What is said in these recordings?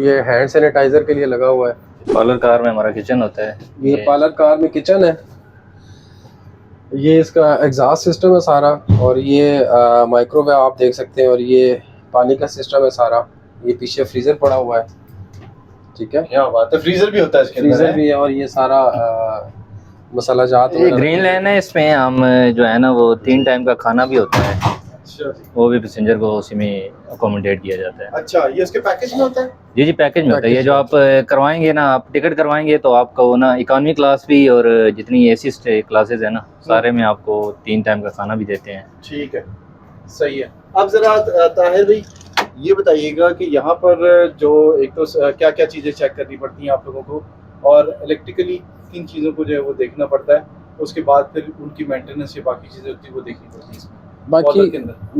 ये hand sanitiser के लिए लगा हुआ है। पार्लर कार में हमारा किचन होता है। ये पार्लर कार में किचन है। ये इसका एग्जॉस्ट सिस्टम है सारा, और ये माइक्रोवेव आप देख सकते हैं, और ये पानी का सिस्टम है सारा। ये पीछे फ्रीजर पड़ा हुआ है, ठीक है। क्या बात है, फ्रीजर भी होता है इसके अंदर? फ्रीजर भी है, और ये सारा मसाला जात। ये ग्रीन लाइन है, इसमें हम जो है ना वो 3 टाइम का खाना भी होता है। अच्छा जी। वो भी पैसेंजर को उसी में अकोमोडेट किया जाता है। अच्छा, ये इसके पैकेज में होता है? जी जी, पैकेज में होता है। ये जो आप करवाएंगे ना, आप टिकट करवाएंगे तो आपको ना इकॉनमी क्लास भी और जितनी एसी क्लासेस है ना, सारे में आपको 3 टाइम का खाना भी देते हैं। ठीक है, सही है। अब जरा ताहिर भाई ये बताइएगा कि यहाँ पर जो एक तो क्या क्या चीज़ें चेक करनी पड़ती हैं आप लोगों को, और इलेक्ट्रिकली किन चीज़ों को जो है वो देखना पड़ता है, उसके बाद फिर उनकी मेंटेनेंस या बाकी चीज़ें होती है वो देखनी पड़ती है इसमें। बाकी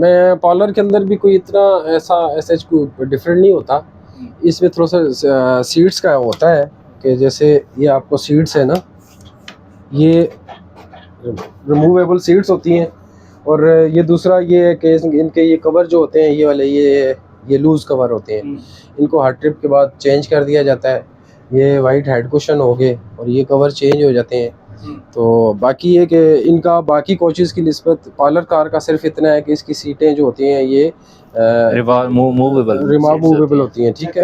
मैं पार्लर के अंदर भी कोई इतना ऐसा कोई डिफरेंट नहीं होता। इसमें थोड़ा सा सीट्स का होता है कि जैसे ये आपको सीट्स है ना, ये रिमूवेबल सीट्स होती हैं, और ये दूसरा ये है कि इनके ये कवर जो होते हैं ये वाले ये लूज़ कवर होते हैं। इनको हर ट्रिप के बाद चेंज कर दिया जाता है। ये वाइट हेड कुशन हो गए और ये कवर चेंज हो जाते हैं। तो बाकी ये कि इनका बाकी कोचेज़ की निस्बत पार्लर कार का सिर्फ इतना है कि इसकी सीटें जो होती हैं ये मूवेबल होती हैं, ठीक है।